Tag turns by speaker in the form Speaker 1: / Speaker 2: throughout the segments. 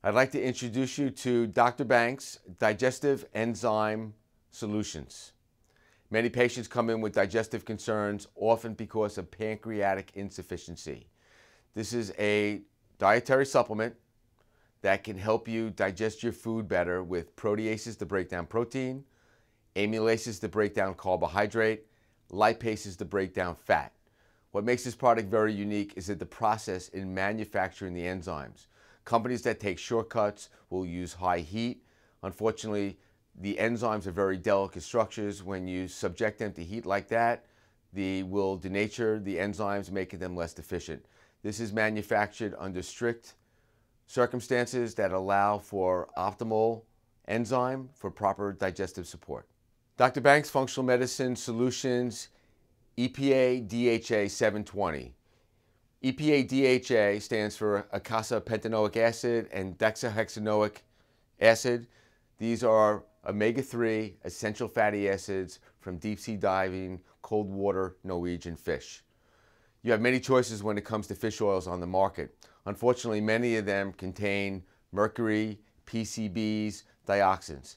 Speaker 1: I'd like to introduce you to Dr. Banks' Digestive Enzyme Solutions. Many patients come in with digestive concerns, often because of pancreatic insufficiency. This is a dietary supplement that can help you digest your food better with proteases to break down protein, amylases to break down carbohydrate, lipases to break down fat. What makes this product very unique is that the process in manufacturing the enzymes. Companies that take shortcuts will use high heat. Unfortunately, the enzymes are very delicate structures. When you subject them to heat like that, they will denature the enzymes, making them less efficient. This is manufactured under strict circumstances that allow for optimal enzyme for proper digestive support. Dr. Banks Functional Medicine Solutions EPA DHA 720. EPA DHA stands for eicosapentaenoic acid and dexahexaenoic acid. These are omega-3 essential fatty acids from deep-sea diving, cold water Norwegian fish. You have many choices when it comes to fish oils on the market. Unfortunately, many of them contain mercury, PCBs, dioxins.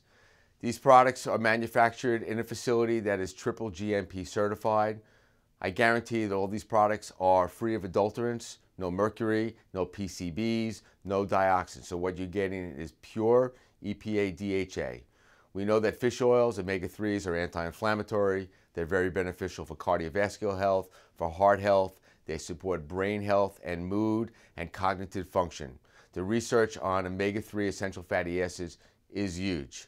Speaker 1: These products are manufactured in a facility that is triple GMP certified. I guarantee that all these products are free of adulterants, no mercury, no PCBs, no dioxins. So what you're getting is pure EPA DHA. We know that fish oils, omega-3s, are anti-inflammatory. They're very beneficial for cardiovascular health, for heart health. They support brain health and mood and cognitive function. The research on omega-3 essential fatty acids is huge.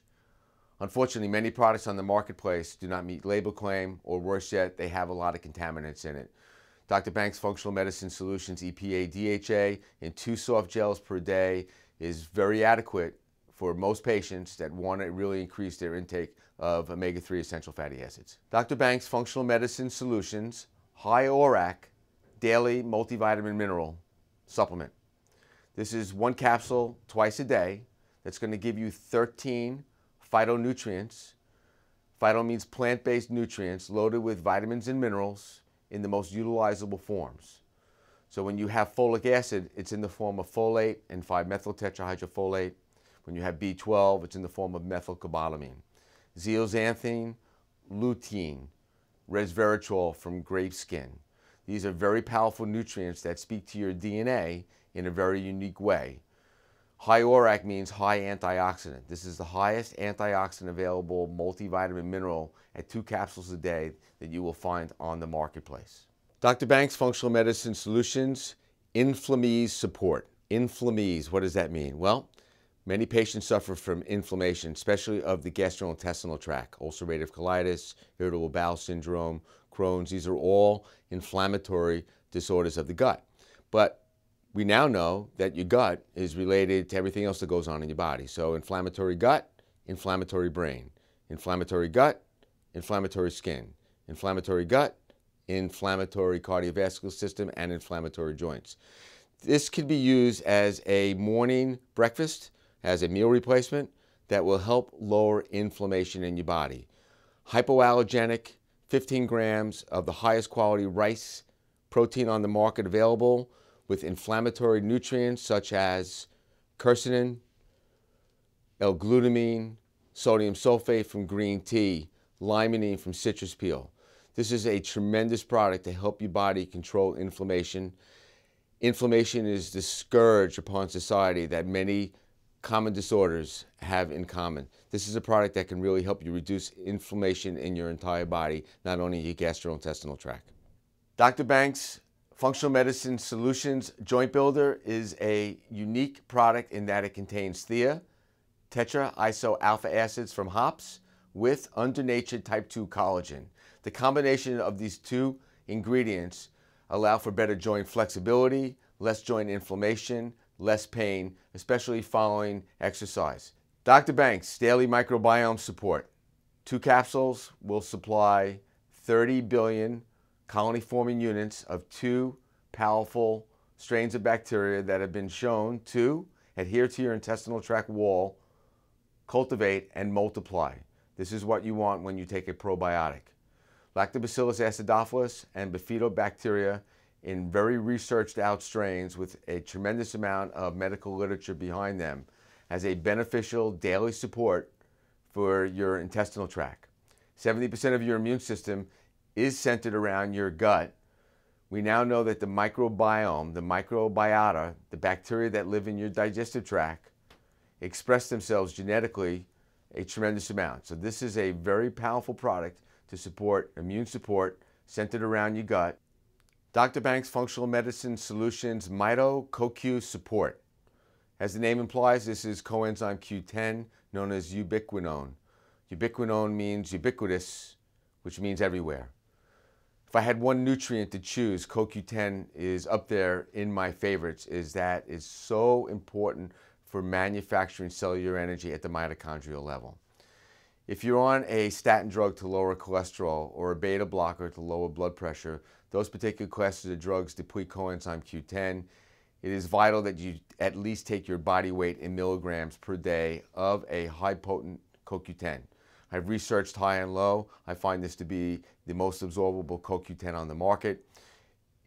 Speaker 1: Unfortunately, many products on the marketplace do not meet label claim, or worse yet, they have a lot of contaminants in it. Dr. Banks Functional Medicine Solutions EPA DHA in 2 soft gels per day is very adequate for most patients that want to really increase their intake of omega-3 essential fatty acids. Dr. Banks Functional Medicine Solutions High Orac Daily Multivitamin Mineral Supplement. This is 1 capsule twice a day that's going to give you 13 phytonutrients. Phyto means plant-based nutrients loaded with vitamins and minerals in the most utilizable forms. So when you have folic acid, it's in the form of folate and 5-methyltetrahydrofolate. When you have B12, it's in the form of methylcobalamin. Zeaxanthin, lutein, resveratrol from grape skin. These are very powerful nutrients that speak to your DNA in a very unique way. High Orac means high antioxidant. This is the highest antioxidant available multivitamin mineral at 2 capsules a day that you will find on the marketplace. Dr. Banks Functional Medicine Solutions Inflam Ease Support. Inflam Ease, what does that mean? Well, many patients suffer from inflammation, especially of the gastrointestinal tract, ulcerative colitis, irritable bowel syndrome, Crohn's. These are all inflammatory disorders of the gut. But we now know that your gut is related to everything else that goes on in your body. So inflammatory gut, inflammatory brain. Inflammatory gut, inflammatory skin. Inflammatory gut, inflammatory cardiovascular system, and inflammatory joints. This could be used as a morning breakfast, as a meal replacement that will help lower inflammation in your body. Hypoallergenic, 15 grams of the highest quality rice protein on the market available, with inflammatory nutrients such as quercetin, L-glutamine, sodium sulfate from green tea, limonene from citrus peel. This is a tremendous product to help your body control inflammation. Inflammation is the scourge upon society that many common disorders have in common. This is a product that can really help you reduce inflammation in your entire body, not only your gastrointestinal tract. Dr. Banks Functional Medicine Solutions Joint Builder is a unique product in that it contains thea, tetra-iso-alpha acids from hops with undonatured type 2 collagen. The combination of these 2 ingredients allow for better joint flexibility, less joint inflammation, less pain, especially following exercise. Dr. Banks Daily Microbiome Support. 2 capsules will supply 30 billion colony-forming units of 2 powerful strains of bacteria that have been shown to adhere to your intestinal tract wall, cultivate, and multiply. This is what you want when you take a probiotic. Lactobacillus acidophilus and bifidobacteria in very researched out strains with a tremendous amount of medical literature behind them as a beneficial daily support for your intestinal tract. 70% of your immune system is centered around your gut. We now know that the microbiome, the microbiota, the bacteria that live in your digestive tract, express themselves genetically a tremendous amount. So this is a very powerful product to support immune support centered around your gut. Dr. Banks Functional Medicine Solutions Mito CoQ Support. As the name implies, this is Coenzyme Q10, known as ubiquinone. Ubiquinone means ubiquitous, which means everywhere. If I had one nutrient to choose, CoQ10 is up there in my favorites, is that it's so important for manufacturing cellular energy at the mitochondrial level. If you're on a statin drug to lower cholesterol or a beta blocker to lower blood pressure, those particular classes of drugs deplete coenzyme Q10. It is vital that you at least take your body weight in milligrams per day of a high potent CoQ10. I've researched high and low. I find this to be the most absorbable CoQ10 on the market.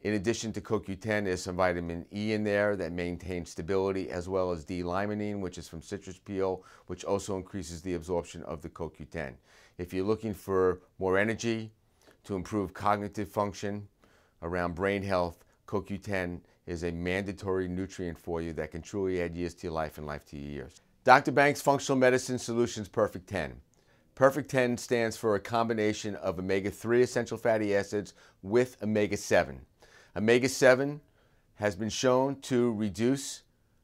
Speaker 1: In addition to CoQ10, there's some vitamin E in there that maintains stability, as well as D-limonene, which is from citrus peel, which also increases the absorption of the CoQ10. If you're looking for more energy to improve cognitive function around brain health, CoQ10 is a mandatory nutrient for you that can truly add years to your life and life to your years. Dr. Banks Functional Medicine Solutions Perfect 10. Perfect 10 stands for a combination of omega-3 essential fatty acids with omega-7. Omega-7 has been shown to reduce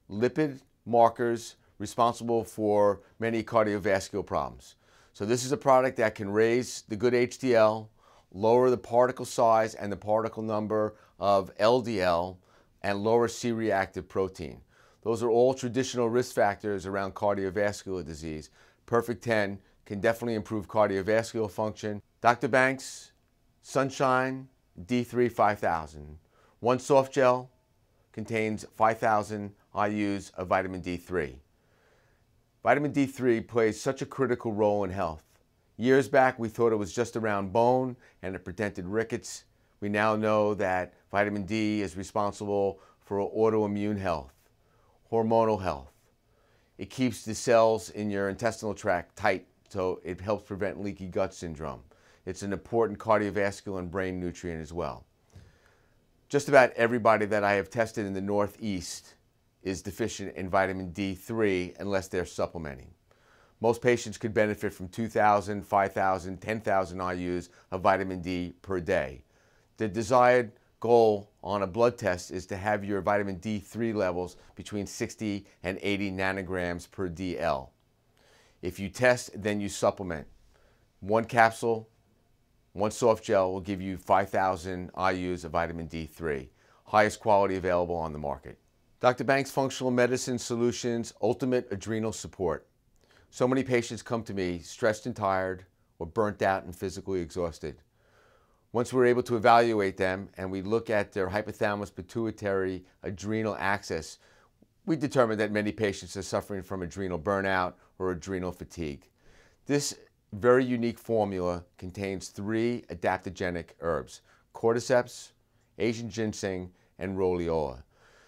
Speaker 1: lipid markers responsible for many cardiovascular problems. So this is a product that can raise the good HDL, lower the particle size and the particle number of LDL, and lower C-reactive protein. Those are all traditional risk factors around cardiovascular disease. Perfect 10 can definitely improve cardiovascular function. Dr. Banks Sunshine D3 5000. One soft gel contains 5,000 IUs of vitamin D3. Vitamin D3 plays such a critical role in health. Years back, we thought it was just around bone and it prevented rickets. We now know that vitamin D is responsible for autoimmune health, hormonal health. It keeps the cells in your intestinal tract tight, so it helps prevent leaky gut syndrome. It's an important cardiovascular and brain nutrient as well. Just about everybody that I have tested in the Northeast is deficient in vitamin D3 unless they're supplementing. Most patients could benefit from 2,000, 5,000, 10,000 IUs of vitamin D per day. The desired goal on a blood test is to have your vitamin D3 levels between 60 and 80 nanograms per DL. If you test, then you supplement. One capsule, one soft gel will give you 5,000 IUs of vitamin D3, highest quality available on the market. Dr. Banks Functional Medicine Solutions Ultimate Adrenal Support. So many patients come to me stressed and tired or burnt out and physically exhausted. Once we're able to evaluate them and we look at their hypothalamus pituitary adrenal axis, we determine that many patients are suffering from adrenal burnout or adrenal fatigue. This very unique formula contains 3 adaptogenic herbs: cordyceps, Asian ginseng, and rhodiola.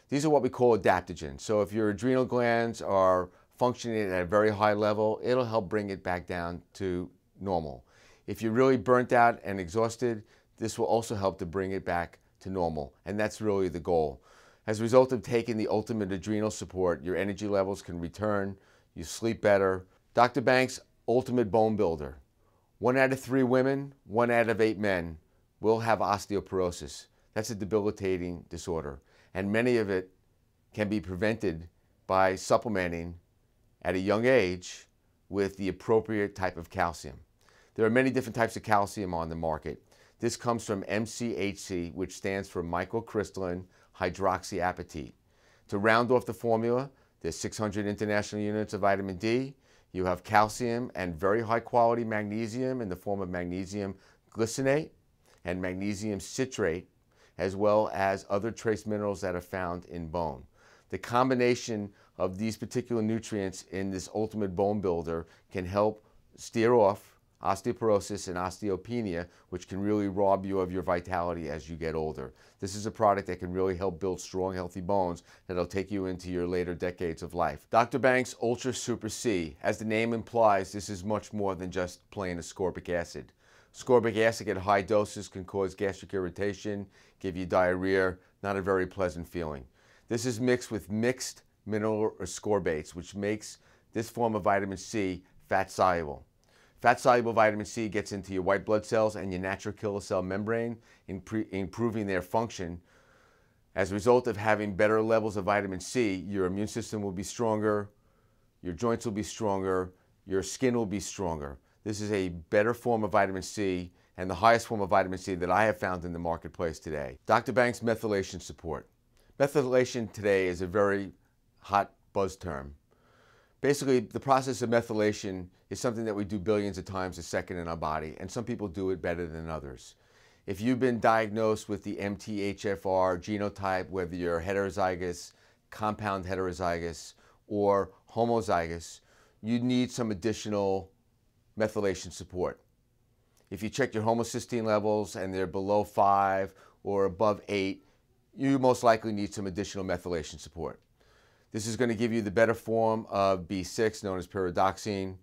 Speaker 1: These are what we call adaptogens. So if your adrenal glands are functioning at a very high level, it'll help bring it back down to normal. If you're really burnt out and exhausted, this will also help to bring it back to normal, and that's really the goal. As a result of taking the ultimate adrenal support, your energy levels can return, you sleep better. Dr. Banks Ultimate Bone Builder. 1 out of 3 women, 1 out of 8 men will have osteoporosis. That's a debilitating disorder, and many of it can be prevented by supplementing at a young age with the appropriate type of calcium. There are many different types of calcium on the market. This comes from MCHC, which stands for microcrystalline hydroxyapatite. To round off the formula, there's 600 international units of vitamin D. You have calcium and very high quality magnesium in the form of magnesium glycinate and magnesium citrate, as well as other trace minerals that are found in bone. The combination of these particular nutrients in this ultimate bone builder can help steer off osteoporosis, and osteopenia, which can really rob you of your vitality as you get older. This is a product that can really help build strong, healthy bones that'll take you into your later decades of life. Dr. Banks Ultra Super C, as the name implies, this is much more than just plain ascorbic acid. Ascorbic acid at high doses can cause gastric irritation, give you diarrhea, not a very pleasant feeling. This is mixed with mixed mineral ascorbates, which makes this form of vitamin C fat soluble. Fat soluble vitamin C gets into your white blood cells and your natural killer cell membrane, improving their function. As a result of having better levels of vitamin C, your immune system will be stronger, your joints will be stronger, your skin will be stronger. This is a better form of vitamin C and the highest form of vitamin C that I have found in the marketplace today. Dr. Banks methylation support. Methylation today is a very hot buzz term. Basically, the process of methylation is something that we do billions of times a second in our body, and some people do it better than others. If you've been diagnosed with the MTHFR genotype, whether you're heterozygous, compound heterozygous, or homozygous, you need some additional methylation support. If you check your homocysteine levels and they're below 5 or above 8, you most likely need some additional methylation support. This is going to give you the better form of B6, known as pyridoxine.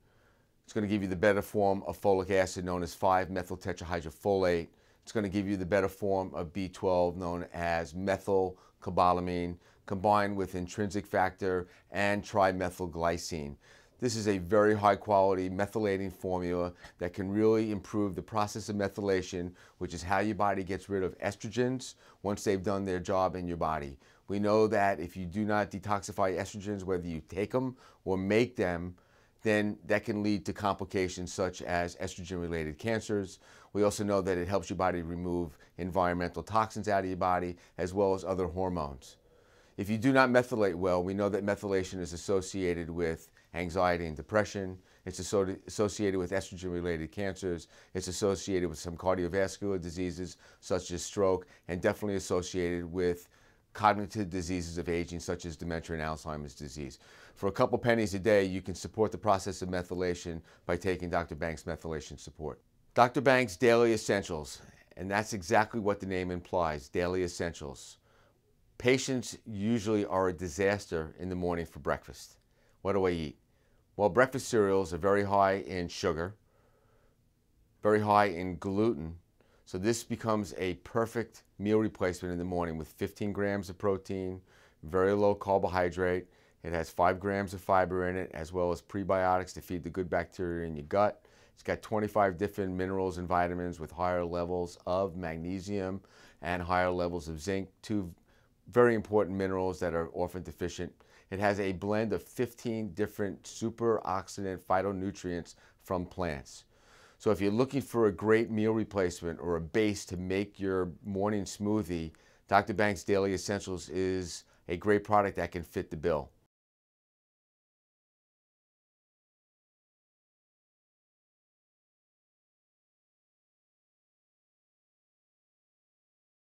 Speaker 1: It's going to give you the better form of folic acid, known as 5-methyltetrahydrofolate. It's going to give you the better form of B12, known as methylcobalamin, combined with intrinsic factor and trimethylglycine. This is a very high quality methylating formula that can really improve the process of methylation, which is how your body gets rid of estrogens once they've done their job in your body. We know that if you do not detoxify estrogens, whether you take them or make them, then that can lead to complications such as estrogen-related cancers. We also know that it helps your body remove environmental toxins out of your body, as well as other hormones. If you do not methylate well, we know that methylation is associated with anxiety and depression. It's associated with estrogen-related cancers. It's associated with some cardiovascular diseases such as stroke, and definitely associated with cognitive diseases of aging such as dementia and Alzheimer's disease. For a couple pennies a day, you can support the process of methylation by taking Dr. Banks methylation support. Dr. Banks Daily Essentials, and that's exactly what the name implies, daily essentials. Patients usually are a disaster in the morning for breakfast. What do I eat? Well, breakfast cereals are very high in sugar, very high in gluten, so this becomes a perfect meal replacement in the morning with 15 grams of protein, very low carbohydrate. It has 5 grams of fiber in it, as well as prebiotics to feed the good bacteria in your gut. It's got 25 different minerals and vitamins with higher levels of magnesium and higher levels of zinc, two very important minerals that are often deficient. It has a blend of 15 different superoxidant phytonutrients from plants. So if you're looking for a great meal replacement or a base to make your morning smoothie, Dr. Banks Daily Essentials is a great product that can fit the bill.